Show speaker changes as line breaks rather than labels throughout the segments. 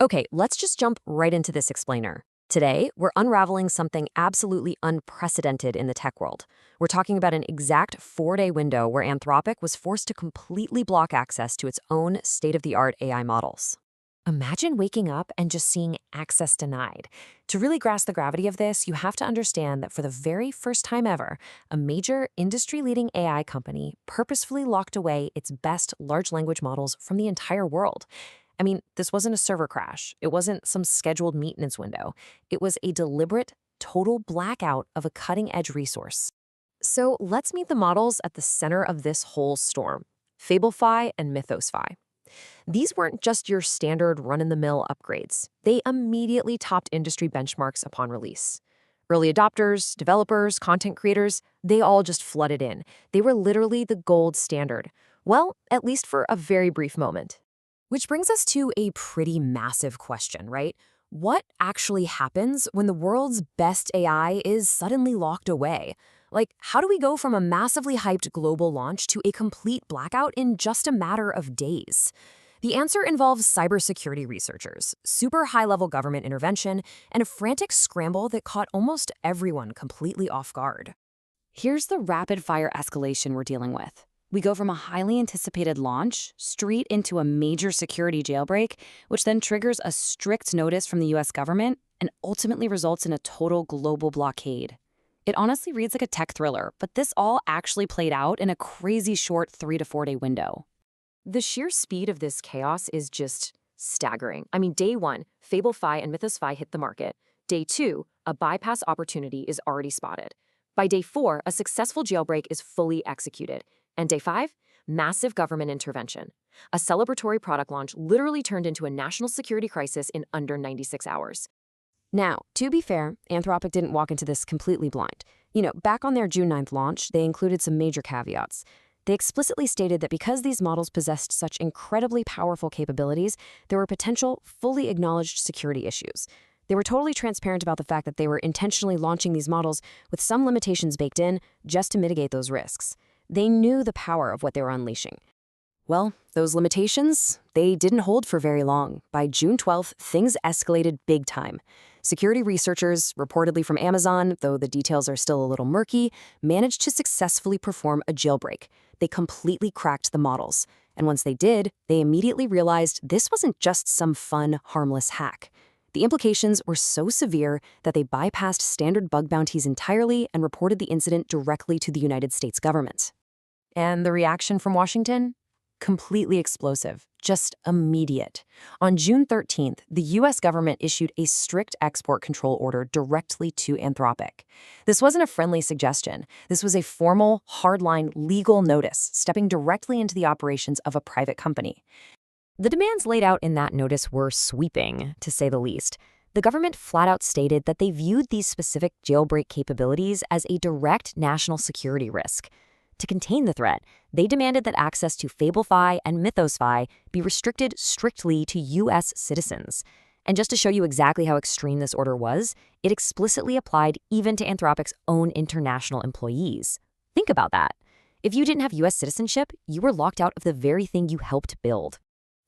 Okay, let's just jump right into this explainer. Today, we're unraveling something absolutely unprecedented in the tech world. We're talking about an exact 4-day window where Anthropic was forced to completely block access to its own state-of-the-art AI models. Imagine waking up and just seeing access denied. To really grasp the gravity of this, you have to understand that for the very first time ever, a major industry-leading AI company purposefully locked away its best large language models from the entire world. I mean, this wasn't a server crash. It wasn't some scheduled maintenance window. It was a deliberate, total blackout of a cutting-edge resource. So let's meet the models at the center of this whole storm, FableFi and MythosFi. These weren't just your standard run-in-the-mill upgrades. They immediately topped industry benchmarks upon release. Early adopters, developers, content creators, they all just flooded in. They were literally the gold standard. Well, at least for a very brief moment. Which brings us to a pretty massive question, right? What actually happens when the world's best AI is suddenly locked away? Like, how do we go from a massively hyped global launch to a complete blackout in just a matter of days? The answer involves cybersecurity researchers, super high-level government intervention, and a frantic scramble that caught almost everyone completely off guard. Here's the rapid-fire escalation we're dealing with. We go from a highly anticipated launch straight into a major security jailbreak, which then triggers a strict notice from the US government and ultimately results in a total global blockade. It honestly reads like a tech thriller, but this all actually played out in a crazy short 3 to 4 day window. The sheer speed of this chaos is just staggering. I mean, day one, FableFi and MythosFi hit the market. Day two, a bypass opportunity is already spotted. By day four, a successful jailbreak is fully executed. And day five, massive government intervention. A celebratory product launch literally turned into a national security crisis in under 96 hours. Now, to be fair, Anthropic didn't walk into this completely blind. Back on their June 9th launch, they included some major caveats. They explicitly stated that because these models possessed such incredibly powerful capabilities, there were potential, fully acknowledged security issues. They were totally transparent about the fact that they were intentionally launching these models with some limitations baked in just to mitigate those risks. They knew the power of what they were unleashing. Well, those limitations, they didn't hold for very long. By June 12th, things escalated big time. Security researchers, reportedly from Amazon, though the details are still a little murky, managed to successfully perform a jailbreak. They completely cracked the models. And once they did, they immediately realized this wasn't just some fun, harmless hack. The implications were so severe that they bypassed standard bug bounties entirely and reported the incident directly to the United States government. And the reaction from Washington? Completely explosive, just immediate. On June 13th, the U.S. government issued a strict export control order directly to Anthropic. This wasn't a friendly suggestion. This was a formal, hardline legal notice stepping directly into the operations of a private company. The demands laid out in that notice were sweeping, to say the least. The government flat out stated that they viewed these specific jailbreak capabilities as a direct national security risk. To contain the threat, they demanded that access to FableFi and MythosFi be restricted strictly to U.S. citizens. And just to show you exactly how extreme this order was, it explicitly applied even to Anthropic's own international employees. Think about that. If you didn't have U.S. citizenship, you were locked out of the very thing you helped build.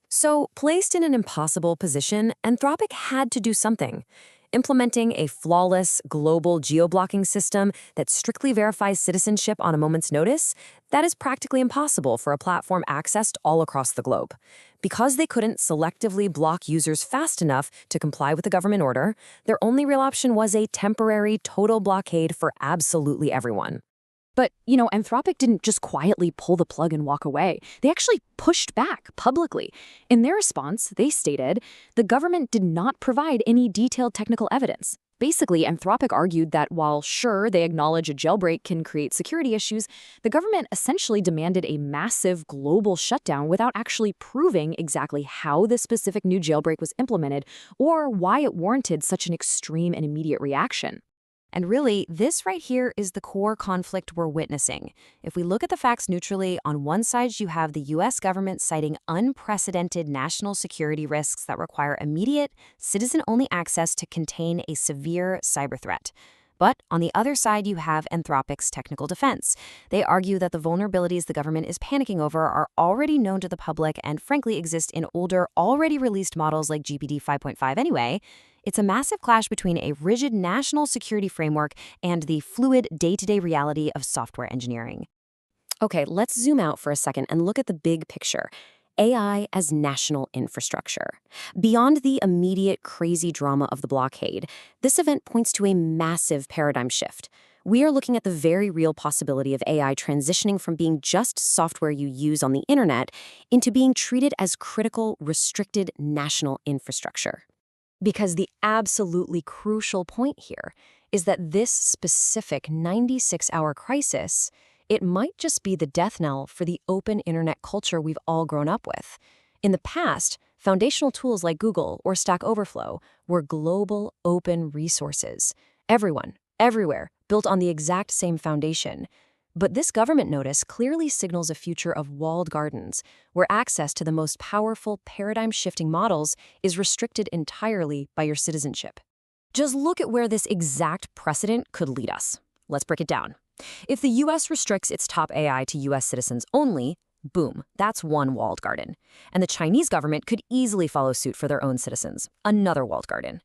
So, placed in an impossible position, Anthropic had to do something. Implementing a flawless global geo-blocking system that strictly verifies citizenship on a moment's notice, that is practically impossible for a platform accessed all across the globe. Because they couldn't selectively block users fast enough to comply with the government order, their only real option was a temporary total blockade for absolutely everyone. But, Anthropic didn't just quietly pull the plug and walk away. They actually pushed back publicly. In their response, they stated, the government did not provide any detailed technical evidence. Basically, Anthropic argued that while sure they acknowledge a jailbreak can create security issues, the government essentially demanded a massive global shutdown without actually proving exactly how the specific new jailbreak was implemented or why it warranted such an extreme and immediate reaction. And really, this right here is the core conflict we're witnessing. If we look at the facts neutrally, on one side you have the U.S. government citing unprecedented national security risks that require immediate, citizen-only access to contain a severe cyber threat. But on the other side, you have Anthropic's technical defense. They argue that the vulnerabilities the government is panicking over are already known to the public and frankly exist in older, already released models like GPT 5.5 anyway. It's a massive clash between a rigid national security framework and the fluid day-to-day reality of software engineering. Okay, let's zoom out for a second and look at the big picture. AI as national infrastructure. Beyond the immediate crazy drama of the blockade, this event points to a massive paradigm shift. We are looking at the very real possibility of AI transitioning from being just software you use on the internet into being treated as critical, restricted national infrastructure. Because the absolutely crucial point here is that this specific 96-hour crisis, it might just be the death knell for the open internet culture we've all grown up with. In the past, foundational tools like Google or Stack Overflow were global open resources. Everyone, everywhere, built on the exact same foundation. But this government notice clearly signals a future of walled gardens, where access to the most powerful paradigm-shifting models is restricted entirely by your citizenship. Just look at where this exact precedent could lead us. Let's break it down. If the US restricts its top AI to US citizens only, boom, that's one walled garden. And the Chinese government could easily follow suit for their own citizens, another walled garden.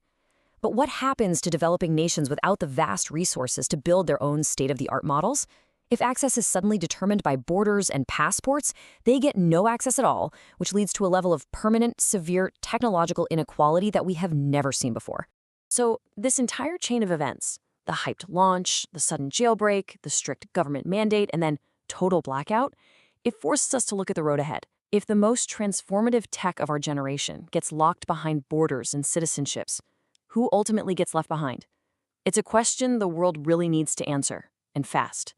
But what happens to developing nations without the vast resources to build their own state-of-the-art models? If access is suddenly determined by borders and passports, they get no access at all, which leads to a level of permanent, severe technological inequality that we have never seen before. So this entire chain of events, the hyped launch, the sudden jailbreak, the strict government mandate, and then total blackout, it forces us to look at the road ahead. If the most transformative tech of our generation gets locked behind borders and citizenships, who ultimately gets left behind? It's a question the world really needs to answer, and fast.